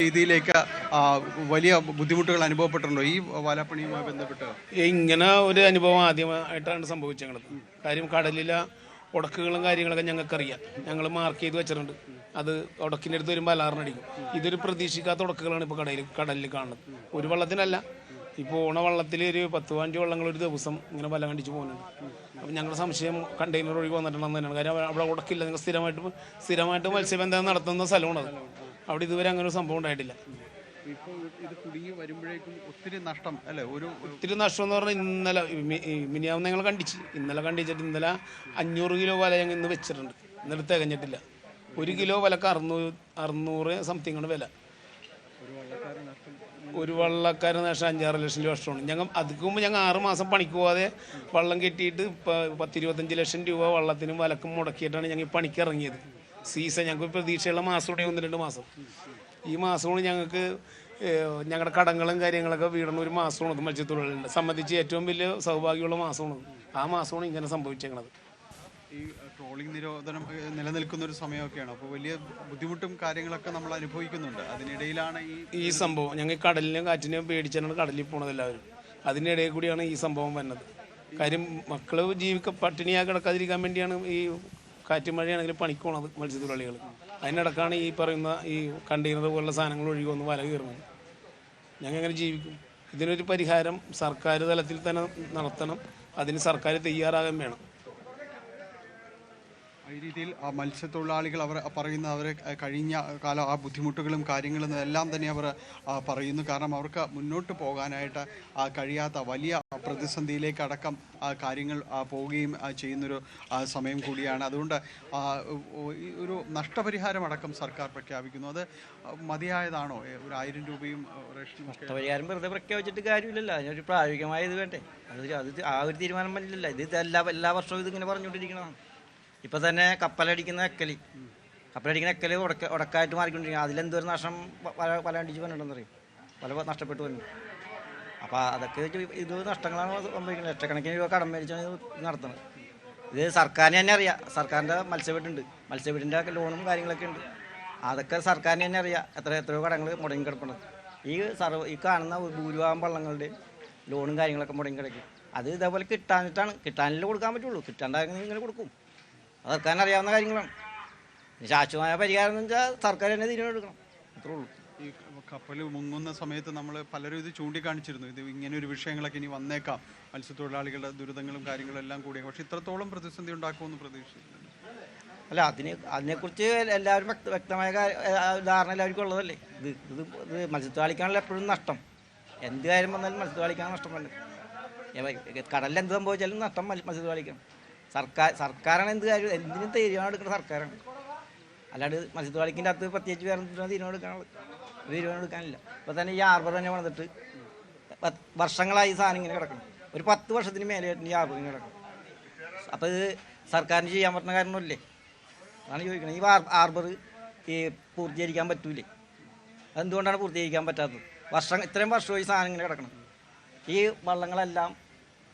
രീതിയിലേക്ക് വലിയ ബുദ്ധിമുട്ടുകൾ അനുഭവപ്പെട്ടിട്ടുണ്ടോ ഈ വലപ്പണിയുമായി ബന്ധപ്പെട്ട്? ഇങ്ങനെ ഒരു അനുഭവം ആദ്യമായിട്ടാണ് സംഭവിച്ചത്. കാര്യം കടലിലെ ഉടക്കുകളും കാര്യങ്ങളൊക്കെ ഞങ്ങൾക്കറിയാം. ഞങ്ങൾ മാർക്ക് ചെയ്ത് വെച്ചിട്ടുണ്ട്. അത് ഉടക്കിൻ്റെ അടുത്ത് വരുമ്പോൾ അലാറിനടിക്കും. ഇതൊരു പ്രതീക്ഷിക്കാത്ത ഉടക്കുകളാണ് ഇപ്പോൾ കടലിൽ കാണുന്നത്. ഒരു വള്ളത്തിനല്ല, ഈ പോണ വള്ളത്തിൽ ഒരു 10-15 വള്ളങ്ങൾ ഒരു ദിവസം ഇങ്ങനെ വല കണ്ടിച്ച് പോകുന്നുണ്ട്. അപ്പം ഞങ്ങളുടെ സംശയം കണ്ടെയ്നർ ഒഴുകി വന്നിട്ടുണ്ടെന്ന് തന്നെയാണ്. കാര്യം അവിടെ ഉടക്കില്ല. നിങ്ങൾ സ്ഥിരമായിട്ട് മത്സ്യബന്ധനം നടത്തുന്ന സ്ഥലമാണത്. അവിടെ ഇതുവരെ അങ്ങനെ ഒരു സംഭവം ഉണ്ടായിട്ടില്ല. ഇപ്പോൾ ഇത് കുടുങ്ങി വരുമ്പോഴേക്കും ഒത്തിരി നഷ്ടം അല്ലേ? ഒത്തിരി നഷ്ടം എന്ന് പറഞ്ഞാൽ ഇന്നലെ മിനിയാവുന്ന ഞങ്ങൾ ഇന്നലെ കണ്ടിച്ചിട്ട് ഇന്നലെ 500 കിലോ വല ഞങ്ങൾ ഇന്ന് വെച്ചിട്ടുണ്ട്. ഇന്നലെ തികഞ്ഞിട്ടില്ല. 1 കിലോ വലക്ക് 600 സംതിങ്ങാണ് വില. ഒരു വള്ളക്കാരൻ നഷ്ടം 5-6 ലക്ഷം രൂപ നഷ്ടമാണ്. ഞങ്ങൾ അതിക്ക് മുമ്പ് ഞങ്ങൾ 6 മാസം പണിക്ക് പോകാതെ വള്ളം കെട്ടിയിട്ട് 10-25 ലക്ഷം രൂപ വള്ളത്തിനും വലക്കും മുടക്കിയിട്ടാണ് ഞങ്ങൾ ഈ പണിക്ക് ഇറങ്ങിയത്. സീസൺ ഞങ്ങൾക്ക് പ്രതീക്ഷയുള്ള മാസം കൂടി 1-2 മാസം. ഈ മാസം കൊണ്ട് ഞങ്ങൾക്ക് ഞങ്ങളുടെ കടങ്ങളും കാര്യങ്ങളൊക്കെ വീടുന്ന ഒരു മാസമാണ് മത്സ്യത്തൊഴിലാളികളുടെ സംബന്ധിച്ച് ഏറ്റവും വലിയ സൗഭാഗ്യമുള്ള മാസമാണ്. ആ മാസമാണ് ഇങ്ങനെ സംഭവിച്ചേക്കുന്നത്. ഈ ട്രോളിംഗ് നിരോധനം നിലനിൽക്കുന്ന ഒരു സമയമൊക്കെയാണ്. അപ്പോൾ വലിയ ബുദ്ധിമുട്ടും കാര്യങ്ങളൊക്കെ നമ്മൾ അനുഭവിക്കുന്നുണ്ട്. അതിനിടയിലാണ് ഈ സംഭവം. ഞങ്ങൾ കടലിനെയും കാറ്റിനെയും പേടിച്ചാണ് കടലിൽ പോണത് എല്ലാവരും. അതിനിടയിൽ കൂടിയാണ് ഈ സംഭവം വരുന്നത്. കാര്യം മക്കൾ പട്ടിണിയായി കിടക്കാതിരിക്കാൻ വേണ്ടിയാണ് ഈ കാറ്റ് മഴയാണെങ്കിൽ പണിക്ക് പോണത് മത്സ്യത്തൊഴിലാളികൾ. അതിനിടക്കാണ് ഈ പറയുന്ന ഈ കണ്ടെയ്നർ പോലുള്ള സാധനങ്ങൾ ഒഴുകി വന്ന് വല കയറുന്നത്. ഞങ്ങൾ എങ്ങനെ ജീവിക്കും? ഇതിനൊരു പരിഹാരം സർക്കാർ തലത്തിൽ തന്നെ നടത്തണം. അതിന് സർക്കാർ തയ്യാറാകാൻ വേണം. ഈ രീതിയിൽ മത്സ്യത്തൊഴിലാളികൾ അവർ പറയുന്ന അവർ കഴിഞ്ഞ കാലം ആ ബുദ്ധിമുട്ടുകളും കാര്യങ്ങളും എല്ലാം തന്നെ അവർ പറയുന്നു. കാരണം അവർക്ക് മുന്നോട്ട് പോകാനായിട്ട് കഴിയാത്ത വലിയ പ്രതിസന്ധിയിലേക്ക് അടക്കം കാര്യങ്ങൾ പോവുകയും ചെയ്യുന്നൊരു സമയം കൂടിയാണ്. അതുകൊണ്ട് ഒരു നഷ്ടപരിഹാരം അടക്കം സർക്കാർ പ്രഖ്യാപിക്കുന്നു. അത് മതിയായതാണോ? 1000 രൂപയും നഷ്ടപരിഹാരം വെറുതെ പ്രഖ്യാപിച്ചിട്ട് കാര്യമില്ലല്ലോ. അതിനൊരു പ്രായോഗികമായ ഇത് വേണ്ടേ? അത് ആ ഒരു തീരുമാനം പറ്റില്ലല്ലോ. ഇത് എല്ലാ വർഷവും ഇതിങ്ങനെ പറഞ്ഞുകൊണ്ടിരിക്കണം. ഇപ്പം തന്നെ കപ്പലടിക്കുന്ന എക്കല് ഉടക്കായിട്ട് മാറിക്കൊണ്ടിരിക്കുക. അതിലെന്തൊരു നഷ്ടം വല അടിച്ച് വന്നിട്ടുണ്ടെന്ന് പറയും. വല നഷ്ടപ്പെട്ടു വന്നു. അപ്പോൾ അതൊക്കെ ഇത് നഷ്ടങ്ങളാണ് സംഭവിക്കുന്നത്. ലക്ഷക്കണക്കിന് രൂപ കടം മേടിച്ചാണ് ഇത് നടത്തുന്നത്. ഇത് സർക്കാരിന് തന്നെ അറിയാം. സർക്കാരിൻ്റെ മത്സ്യബീഡിൻ്റെ ലോണും കാര്യങ്ങളൊക്കെ ഉണ്ട്. അതൊക്കെ സർക്കാരിന് തന്നെ അറിയാം എത്രയോ കടങ്ങൾ മുടങ്ങി കിടപ്പുള്ളത്. ഈ കാണുന്ന ഭൂരിഭാഗം വള്ളങ്ങളുടെ ലോണും കാര്യങ്ങളൊക്കെ മുടങ്ങി കിടക്കും. അത് ഇതേപോലെ കിട്ടാനില്ല കൊടുക്കാൻ പറ്റുള്ളൂ. കിട്ടാണ്ടായിരുന്നെങ്കിൽ ഇങ്ങനെ കൊടുക്കും. അത് സർക്കാരിന് അറിയാവുന്ന കാര്യങ്ങളാണ്. ശാശ്വതമായ പരിഹാരം എന്ന് വെച്ചാൽ സർക്കാർ തന്നെ തീരുമാനമെടുക്കണം. അത്രേ ഉള്ളൂ. ഈ കപ്പൽ മുങ്ങുന്ന സമയത്ത് നമ്മൾ പലരും ഇത് ചൂണ്ടിക്കാണിച്ചിരുന്നു. ഇത് ഇങ്ങനെ ഒരു വിഷയങ്ങളൊക്കെ ഇനി വന്നേക്കാം, മത്സ്യത്തൊഴിലാളികളുടെ ദുരിതങ്ങളും കാര്യങ്ങളും എല്ലാം കൂടി. പക്ഷെ ഇത്രത്തോളം പ്രതിസന്ധി ഉണ്ടാക്കുമെന്ന് പ്രതീക്ഷിച്ചില്ല. അല്ല, അതിനെക്കുറിച്ച് എല്ലാവരും വ്യക്തമായ ധാരണ എല്ലാവർക്കും ഉള്ളതല്ലേ. ഇത് മത്സ്യത്തൊഴിലാളിക്കാണല്ലോ എപ്പോഴും നഷ്ടം. എന്ത് കാര്യം വന്നാലും മത്സ്യത്തൊഴിലാളിക്കാണ് നഷ്ടം വേണ്ടത്. കടലിൽ എന്ത് സംഭവിച്ചാലും നഷ്ടം മത്സ്യത്തൊഴിലാളിക്കാണ്. സർക്കാരാണ് എന്തിനും തീരുമാനം എടുക്കുന്ന സർക്കാരാണ്. അല്ലാണ്ട് മത്സ്യത്തൊഴിലാളിക്കിൻ്റെ അകത്ത് പ്രത്യേകിച്ച് വേറെ തീരുമാനം എടുക്കാനില്ല. ഇപ്പോൾ തന്നെ ഈ ഹാർബർ തന്നെ വന്നിട്ട് വർഷങ്ങളായി സാധനം ഇങ്ങനെ കിടക്കണം. ഒരു 10 വർഷത്തിന് മേലെയായിട്ട് ഈ ഹാർബർ ഇങ്ങനെ കിടക്കണം. അപ്പോൾ ഇത് സർക്കാരിന് ചെയ്യാൻ പറ്റുന്ന കാരണമല്ലേ അതാണ് ചോദിക്കുന്നത്. ഈ ഹാർബർ ഈ പൂർത്തീകരിക്കാൻ പറ്റൂലേ? അതെന്തുകൊണ്ടാണ് പൂർത്തീകരിക്കാൻ പറ്റാത്തത്? ഇത്രയും വർഷമായി സാധനം ഇങ്ങനെ കിടക്കണം. ഈ വള്ളങ്ങളെല്ലാം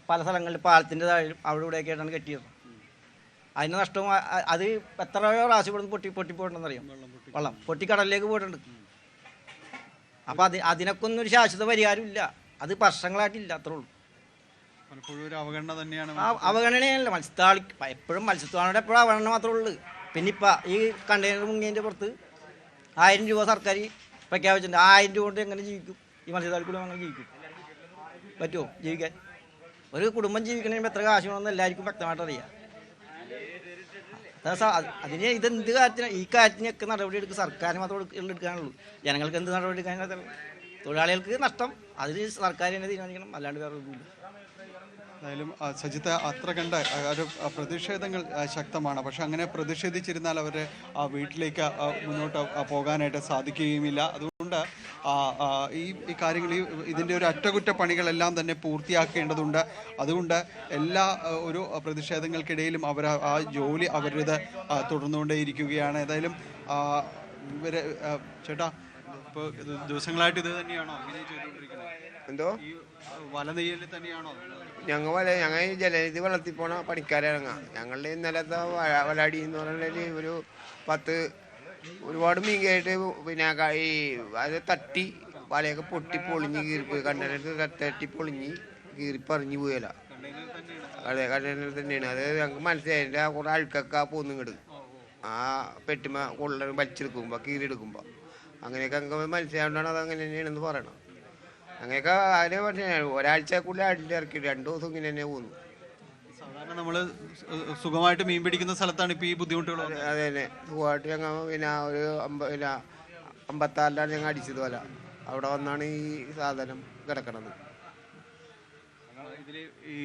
പല സ്ഥലങ്ങളിൽ പാലത്തിൻ്റെ താഴെയും അവിടെ ഇവിടെയൊക്കെ ആയിട്ടാണ് കെട്ടിയത്. അതിന് നഷ്ടവും അത് എത്രയോ പ്രാവശ്യം ഇവിടുന്ന് പൊട്ടിപ്പോയിട്ടുണ്ടെന്നറിയാം. വള്ളം പൊട്ടിക്കടലിലേക്ക് പോയിട്ടുണ്ട്. അപ്പോൾ അതിനൊക്കെ ഒന്നും ഒരു ശാശ്വത പരിഹാരം ഇല്ല. അത് വർഷങ്ങളായിട്ടില്ല. അത്രേ ഉള്ളൂ. അവഗണനയല്ല മത്സ്യത്തൊഴിലാളി എപ്പോഴും മത്സ്യത്തൊഴിലാളിയുടെ എപ്പോഴും അവഗണന മാത്രമേ ഉള്ളൂ. പിന്നെ ഇപ്പം ഈ കണ്ടെയ്നർ മുങ്ങിയതിൻ്റെ പുറത്ത് 1000 രൂപ സർക്കാർ പ്രഖ്യാപിച്ചിട്ടുണ്ട്. 1000 രൂപ കൊണ്ട് എങ്ങനെ ജീവിക്കും? ഈ മത്സ്യത്തൊഴിലാളികളും അങ്ങനെ ജീവിക്കും? പറ്റുമോ ജീവിക്കാൻ? ഒരു കുടുംബം ജീവിക്കണമെങ്കിൽ എത്ര കാശ് വേണമെന്ന് എല്ലാവർക്കും വ്യക്തമായിട്ട് അറിയാം. അതിന് ഇതെന്ത് കാര്യത്തിന് ഈ കാര്യത്തിനൊക്കെ നടപടി എടുക്കുക സർക്കാർ മാത്രം എടുക്കാനുള്ളൂ. ജനങ്ങൾക്ക് എന്ത് നടപടി എടുക്കാൻ? തൊഴിലാളികൾക്ക് നഷ്ടം അതിന് സർക്കാർ തന്നെ തീരുമാനിക്കണം. അല്ലാണ്ട് വേറെ ഒന്നുമില്ല. എന്തായാലും സജിത്ത് അത്ര കണ്ട ഒരു പ്രതിഷേധങ്ങൾ ശക്തമാണ്. പക്ഷെ അങ്ങനെ പ്രതിഷേധിച്ചിരുന്നാൽ അവരെ വീട്ടിലേക്ക് മുന്നോട്ട് പോകാനായിട്ട് സാധിക്കുകയുമില്ല. അതുകൊണ്ട് ഈ കാര്യങ്ങൾ ഇതിൻ്റെ ഒരു അറ്റകുറ്റപ്പണികളെല്ലാം തന്നെ പൂർത്തിയാക്കേണ്ടതുണ്ട്. അതുകൊണ്ട് എല്ലാ ഒരു പ്രതിഷേധങ്ങൾക്കിടയിലും അവർ ആ ജോലി അവരുടേത് തുടർന്നുകൊണ്ടേയിരിക്കുകയാണ്. ഏതായാലും ഇവരെ ചേട്ടാ ഇപ്പോൾ ദിവസങ്ങളായിട്ട് ഇത് തന്നെയാണോ ഇങ്ങനെ ചെയ്തുകൊണ്ടിരിക്കുന്നത്? എന്തോ ഈ വല നെയ്യൽ തന്നെയാണോ? ഞങ്ങൾ ഈ ജലനിധി വെള്ളത്തിൽ പോണ പണിക്കാരിറങ്ങാം. ഞങ്ങളുടെ ഇന്നലത്തെ വലാടി എന്ന് പറഞ്ഞാൽ ഒരു 10 ഒരുപാട് മീൻ കയറിയിട്ട് പിന്നെ ഈ അത് തട്ടി വലയൊക്കെ പൊട്ടി പൊളിഞ്ഞ് കീറിപ്പോയി. കണ്ടെയ്നർ തട്ടി പൊളിഞ്ഞ് കീറിപ്പറിഞ്ഞു പോയല്ല. അതെ, കണ്ടെയ്നർ തന്നെയാണ്. അത് ഞങ്ങൾക്ക് മനസ്സിലായി. അതിൻ്റെ കുറേ അഴുക്കൊക്കെ പോന്നിങ്ങട് ആ പെട്ടിമ കൊള്ള വലിച്ചെടുക്കുമ്പോൾ കീറിയെടുക്കുമ്പോൾ അങ്ങനെയൊക്കെ ഞങ്ങൾക്ക് മനസ്സിലായതുകൊണ്ടാണ് അത് അങ്ങനെ തന്നെയാണെന്ന് പറയണം. അങ്ങനെയൊക്കെ അതിനെ പറഞ്ഞാൽ ഒരാഴ്ചക്കുള്ളിൽ അടിയിൽ ഇറക്കി 2 ദിവസം ഇങ്ങനെ തന്നെ പോകുന്നു. സാധാരണ നമ്മൾ സുഖമായിട്ട് മീൻ പിടിക്കുന്ന സ്ഥലത്താണ് ഇപ്പോൾ ഈ ബുദ്ധിമുട്ടുകൾ. അതെ തന്നെ, സുഖമായിട്ട് ഞങ്ങൾ പിന്നെ ഒരു 56-ലാണ് ഞങ്ങൾ അടിച്ചത് പോലെ അവിടെ വന്നാണ് ഈ സാധനം കിടക്കണത്. ഇതിൽ ഈ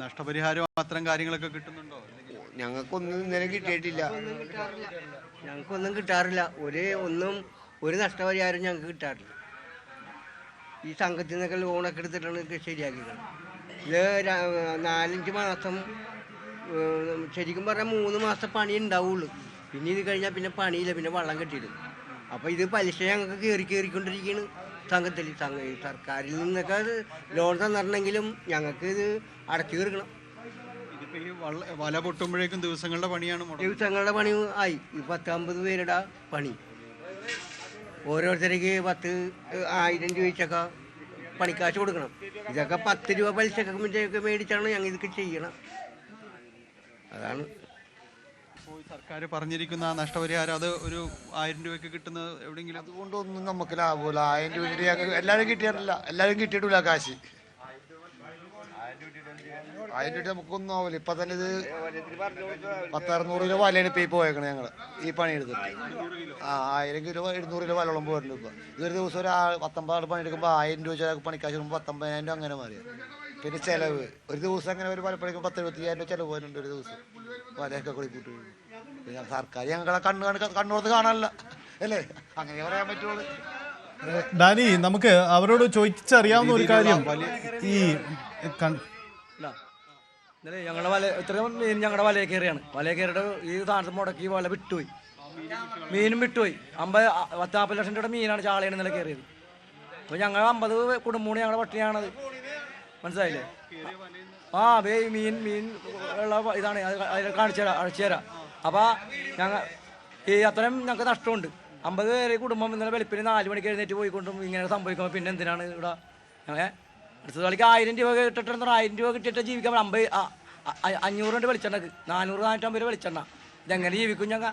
നഷ്ടപരിഹാരം അത്തരം കാര്യങ്ങളൊക്കെ കിട്ടുന്നുണ്ടോ? ഞങ്ങൾക്കൊന്നും ഇന്നലെ കിട്ടിയിട്ടില്ല. ഞങ്ങൾക്കൊന്നും കിട്ടാറില്ല. ഒരു നഷ്ടപരിഹാരം ഞങ്ങൾക്ക് കിട്ടാറില്ല. ഈ സംഘത്തിൽ നിന്നൊക്കെ ലോണൊക്കെ എടുത്തിട്ടാണ് ഇത് ശരിയാക്കിയത്. ഇത് 4-5 മാസം, ശരിക്കും പറഞ്ഞാൽ 3 മാസം പണി ഉണ്ടാവുള്ളൂ. പിന്നെ ഇത് കഴിഞ്ഞാൽ പിന്നെ പണിയില്ല, പിന്നെ വെള്ളം കെട്ടിയിടും. അപ്പോൾ ഇത് പലിശ ഞങ്ങൾക്ക് കയറിക്കൊണ്ടിരിക്കുകയാണ് സംഘത്തിൽ. സർക്കാരിൽ നിന്നൊക്കെ ലോൺ തന്നിട്ടുണ്ടെങ്കിലും ഞങ്ങൾക്ക് ഇത് അടച്ചു തീർക്കണം. ഇതിപ്പോൾ ഈ വല പൊട്ടുമ്പോഴേക്കും ദിവസങ്ങളുടെ പണിയാണ്. ദിവസങ്ങളുടെ പണി ആയി. 10-50 പേരുടെ പണി. ഓരോരുത്തർക്ക് 10,000 രൂപ വെച്ചൊക്കെ പണിക്കാശ് കൊടുക്കണം. ഇതൊക്കെ 10 രൂപ പലിശയൊക്കെ മേടിച്ചാണ് ഞങ്ങൾ ഇതൊക്കെ ചെയ്യണം. അതാണ് ഇപ്പോൾ സർക്കാർ പറഞ്ഞിരിക്കുന്ന നഷ്ടപരിഹാരം. അത് ഒരു 1000 രൂപയ്ക്ക് കിട്ടുന്നത് എവിടെയെങ്കിലും? അതുകൊണ്ടൊന്നും നമുക്ക് ലാഭമില്ല. 1000 രൂപ ഞങ്ങൾക്ക് എല്ലാവരും കിട്ടിയിട്ടില്ല. എല്ലാവരും കിട്ടിയിട്ടില്ല കാശ്. 1000 രൂപ നമുക്കൊന്നും ആവില്ല. ഇപ്പം തന്നെ ഇത് 1000-600 കിലോ വലയാണ് ഇപ്പം ഈ പോയേക്കണേ ഞങ്ങൾ ഈ പണിയെടുത്തിട്ട്. 1000 കിലോ 200 കിലോ വലോളം പോയിരുന്നു. ഇപ്പം ഇതൊരു ദിവസം ഒരു 19 ആൾ പണിയെടുക്കുമ്പോൾ 1000 രൂപ പണിക്കാശ് കൊടുക്കുമ്പോൾ 19,000 രൂപ അങ്ങനെ മാറിയത്. പിന്നെ ചിലവ് ഒരു ദിവസം അങ്ങനെ ഒരു വലപ്പണിക്കും 10-25,000 രൂപ ചിലവ് വരുന്നുണ്ട് ഒരു ദിവസം വലയൊക്കെ കൂട്ടിക്കൂട്ടി. പിന്നെ സർക്കാർ ഞങ്ങളെ കണ്ണുകൊടുത്ത് കാണാനല്ല അല്ലേ, അങ്ങനെ പറയാൻ പറ്റുള്ളൂ. ഡാനി, നമുക്ക് അവരോട് ചോദിച്ചറിയാവുന്ന ഒരു കാര്യം, ഈ ഇന്നലെ ഞങ്ങളുടെ വല ഇത്രയും മീൻ ഞങ്ങളുടെ വലയെ കയറിയാണ്. വലയെ കയറിയിട്ട് ഈ താഴത്ത് മുടക്കി വല വിട്ടുപോയി. മീനും വിട്ടുപോയി. 40 ലക്ഷം രൂപയുടെ മീനാണ് ചാളയാണ് ഇന്നലെ കയറിയത്. അപ്പോൾ ഞങ്ങൾ 50 കുടുംബമാണ് ഞങ്ങളുടെ പട്ടിണിയാണത്. മനസ്സിലായില്ലേ? മീൻ ഉള്ള ഇതാണ്. അതിൽ അഴിച്ചു തരാം. അപ്പോൾ ഈ അത്രയും ഞങ്ങൾക്ക് നഷ്ടമുണ്ട്. 50 പേര് കുടുംബം ഇന്നലെ വെളുപ്പിന് 4 മണിക്ക് എഴുന്നേറ്റ് പോയിക്കൊണ്ടും ഇങ്ങനെ സംഭവിക്കുമ്പോൾ പിന്നെ എന്തിനാണ് ഇവിടെ അടുത്ത കളിക്ക് 1000 രൂപ കിട്ടിട്ട് 1000 രൂപ കിട്ടിയിട്ട് ജീവിക്കാൻ 500 രൂപ വെളിച്ചെണ്ണക്ക് 400-450 രൂപ വെളിച്ചെണ്ണ. ഇതെങ്ങനെ ജീവിക്കും ഞങ്ങൾ?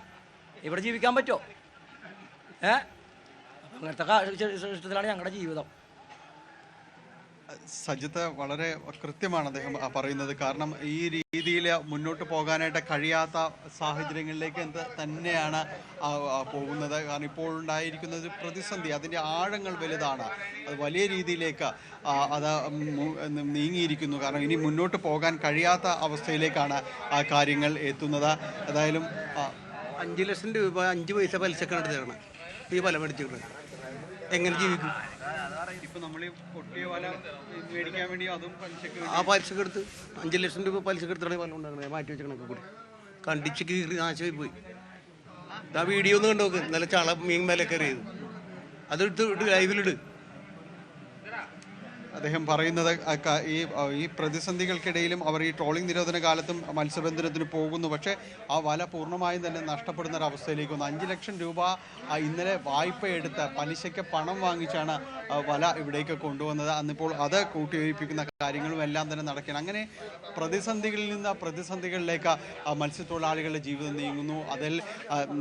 ഇവിടെ ജീവിക്കാൻ പറ്റുമോ? അങ്ങനത്തെ ഇഷ്ടത്തിലാണ് ഞങ്ങളുടെ ജീവിതം. സജിത്ത്, വളരെ കൃത്യമാണ് അദ്ദേഹം പറയുന്നത്. കാരണം ഈ രീതിയിൽ മുന്നോട്ട് പോകാനായിട്ട് കഴിയാത്ത സാഹചര്യങ്ങളിലേക്ക് തന്നെയാണ് പോകുന്നത്. കാരണം ഇപ്പോൾ ഉണ്ടായിരിക്കുന്നത് പ്രതിസന്ധി, അതിൻ്റെ ആഴങ്ങൾ വലുതാണ്. അത് വലിയ രീതിയിലേക്ക് അത് നീങ്ങിയിരിക്കുന്നു. കാരണം ഇനി മുന്നോട്ട് പോകാൻ കഴിയാത്ത അവസ്ഥയിലേക്കാണ് കാര്യങ്ങൾ എത്തുന്നത്. ഏതായാലും 5 ലക്ഷം രൂപ 5 പൈസ പലിശക്കാണ് തരണം. ഈ വല മേടിച്ചിട്ട് എങ്ങനെ ജീവിക്കും? ഇപ്പം നമ്മൾ ഈ പൊട്ടിയ വല മേടിക്കാൻ വേണ്ടി അതും പലിശക്ക് എടുത്ത് 5 ലക്ഷം രൂപ പലിശക്ക് എടുത്താണ് വല ഉണ്ടാക്കണേ. മാറ്റി വെച്ച കണക്ക് കൂടി കണ്ടിച്ച് കീറി നാശമായി പോയി. ആ വീഡിയോ ഒന്ന് കണ്ടോക്ക്. ഇന്നലെ ചാള മീൻ മേലെ കയറിയത് അതെടുത്ത് ലൈവിലിട്. അദ്ദേഹം പറയുന്നത് ഈ പ്രതിസന്ധികൾക്കിടയിലും അവർ ഈ ട്രോളിംഗ് നിരോധന കാലത്തും മത്സ്യബന്ധനത്തിന് പോകുന്നു. പക്ഷേ ആ വല പൂർണ്ണമായും തന്നെ നഷ്ടപ്പെടുന്ന ഒരു അവസ്ഥയിലേക്ക് വന്നു. 5 ലക്ഷം രൂപ ഇന്നലെ വായ്പ എടുത്ത് പലിശയ്ക്ക് പണം വാങ്ങിച്ചാണ് വല ഇവിടേക്ക് കൊണ്ടുവന്നത്. അന്നിപ്പോൾ അത് കൂട്ടിയോജിപ്പിക്കുന്ന കാര്യങ്ങളും എല്ലാം തന്നെ നടക്കുകയാണ്. അങ്ങനെ പ്രതിസന്ധികളിൽ നിന്ന് പ്രതിസന്ധികളിലേക്ക് മത്സ്യത്തൊഴിലാളികളുടെ ജീവിതം നീങ്ങുന്നു. അതിൽ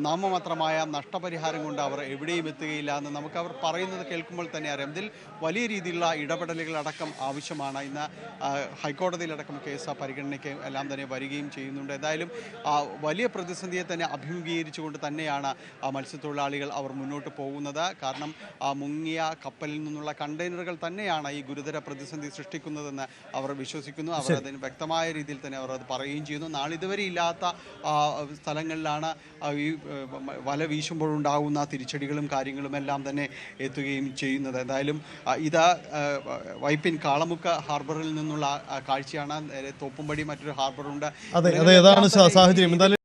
നാമമാത്രമായ നഷ്ടപരിഹാരം കൊണ്ട് അവർ എവിടെയും എത്തുകയില്ല എന്ന് നമുക്ക് അവർ പറയുന്നത് കേൾക്കുമ്പോൾ തന്നെ അറിയാം. ഇതിൽ വലിയ രീതിയിലുള്ള ഇടപെടലുകൾ അടക്കം ആവശ്യമാണ്. ഇന്ന് ഹൈക്കോടതിയിലടക്കം കേസ് പരിഗണനയ്ക്ക് എല്ലാം തന്നെ വരികയും ചെയ്യുന്നുണ്ട്. എന്തായാലും വലിയ പ്രതിസന്ധിയെ തന്നെ അഭിമുഖീകരിച്ചുകൊണ്ട് തന്നെയാണ് മത്സ്യത്തൊഴിലാളികൾ അവർ മുന്നോട്ട് പോകുന്നത്. കാരണം മുങ്ങിയ കപ്പലിൽ നിന്നുള്ള കണ്ടെയ്നറുകൾ തന്നെയാണ് ഈ ഗുരുതര പ്രതിസന്ധി സൃഷ്ടിക്കുന്നതെന്ന് അവർ വിശ്വസിക്കുന്നു. അവർ അതിന് വ്യക്തമായ രീതിയിൽ തന്നെ അവർ അത് പറയുകയും ചെയ്യുന്നു. നാളിതുവരെ ഇല്ലാത്ത സ്ഥലങ്ങളിലാണ് ഈ വല വീശുമ്പോഴുണ്ടാകുന്ന തിരിച്ചടികളും കാര്യങ്ങളും എല്ലാം തന്നെ എത്തുകയും ചെയ്യുന്നത്. എന്തായാലും ഇത് വൈപ്പിൻ കാളമുക്ക് ഹാർബറിൽ നിന്നുള്ള കാഴ്ചയാണ്. തോപ്പുംപടി മറ്റൊരു ഹാർബറുണ്ട്. അതെ, അതാണ് സാഹചര്യം. എന്തായാലും